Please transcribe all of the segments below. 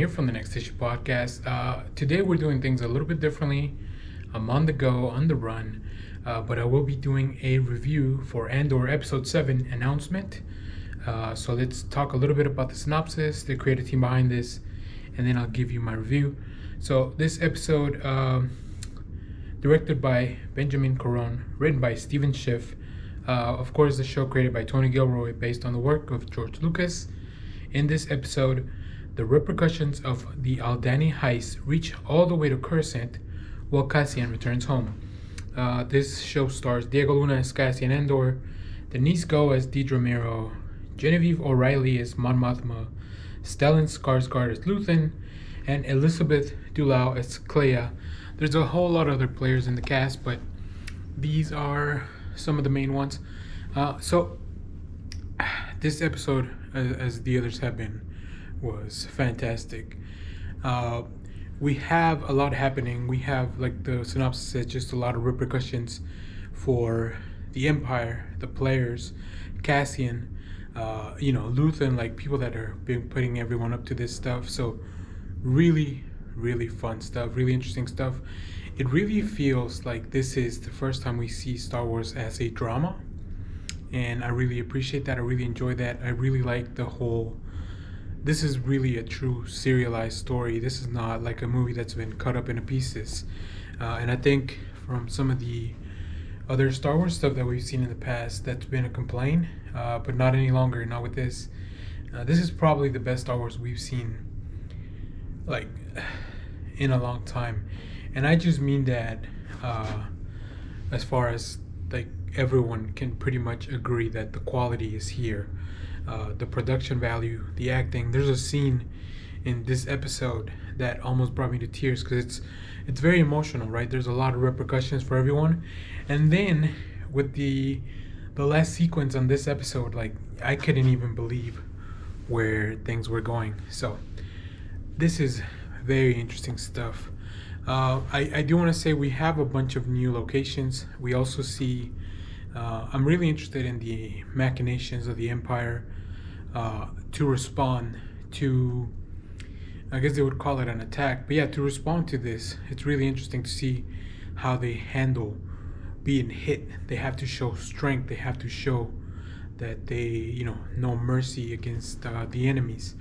here from the Next Issue Podcast. Today we're doing things a little bit differently. I'm on the go, on the run, but I will be doing a review for Andor Episode 7 announcement. So let's talk a little bit about the synopsis, the creative team behind this, and then I'll give you my review. So this episode, directed by Benjamin Caron, written by Stephen Schiff. Of course, the show created by Tony Gilroy based on the work of George Lucas. In this episode, the repercussions of the Aldani heist reach all the way to Coruscant while Cassian returns home. This show stars Diego Luna as Cassian Andor, Denise Goh as Deidre Mero, Genevieve O'Reilly as Mon Mothma, Stellan Skarsgård as Luthen, and Elizabeth Dulau as Clea. There's a whole lot of other players in the cast, but these are some of the main ones. So this episode, as the others have been, was fantastic. We have a lot happening. We have, like the synopsis says, just a lot of repercussions for the Empire, the players, Cassian, Luthen, like people that are been putting everyone up to this stuff. So really fun stuff, really interesting stuff. It really feels like this is the first time we see Star Wars as a drama, and I really appreciate that. I really enjoy that. I really like the whole, this is really a true serialized story. This is not like a movie that's been cut up into pieces. And I think from some of the other Star Wars stuff that we've seen in the past, that's been a complaint, but not any longer, not with this. This is probably the best Star Wars we've seen, like, in a long time. And I just mean that as far as, like, everyone can pretty much agree that the quality is here. The production value, the acting. There's a scene in this episode that almost brought me to tears because it's very emotional, right? There's a lot of repercussions for everyone. And then with the last sequence on this episode, like, I couldn't even believe where things were going. So this is very interesting stuff. I do want to say we have a bunch of new locations. We also see, I'm really interested in the machinations of the Empire to respond to, I guess they would call it an attack, but yeah, to respond to this. It's really interesting to see how they handle being hit. They have to show strength. They have to show that they, no mercy against the enemies.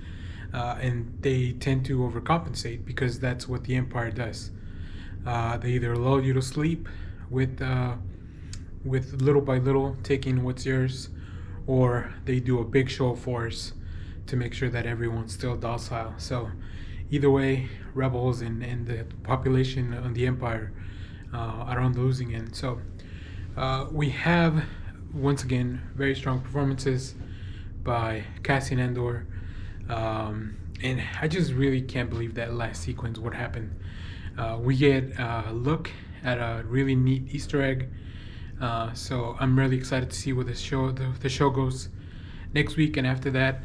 And they tend to overcompensate because that's what the Empire does. They either lull you to sleep with little by little taking what's yours, or they do a big show of force to make sure that everyone's still docile. So either way, rebels and the population on the Empire are on the losing end. So we have, once again, very strong performances by Cassian Andor. And I just really can't believe that last sequence, what happened. We get a look at a really neat Easter egg. So I'm really excited to see where the show goes next week and after that.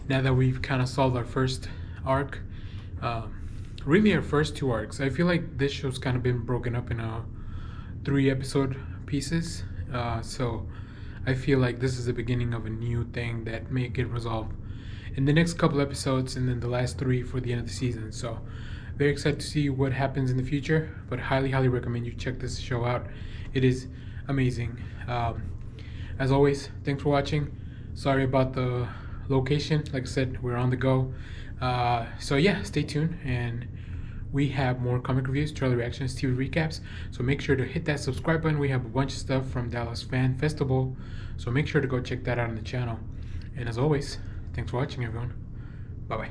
Now that we've kind of solved our first arc, really our first two arcs. I feel like this show's kind of been broken up in 3 episode pieces. So I feel like this is the beginning of a new thing that may get resolved in the next couple episodes, and then the last 3 for the end of the season. So very excited to see what happens in the future, but highly recommend you check this show out. It is amazing. As always, thanks for watching. Sorry about the location. Like I said, we're on the go. So yeah, stay tuned, and we have more comic reviews, trailer reactions, TV recaps. So make sure to hit that subscribe button. We have a bunch of stuff from Dallas Fan Festival, so make sure to go check that out on the channel. And as always, thanks for watching, everyone. Bye-bye.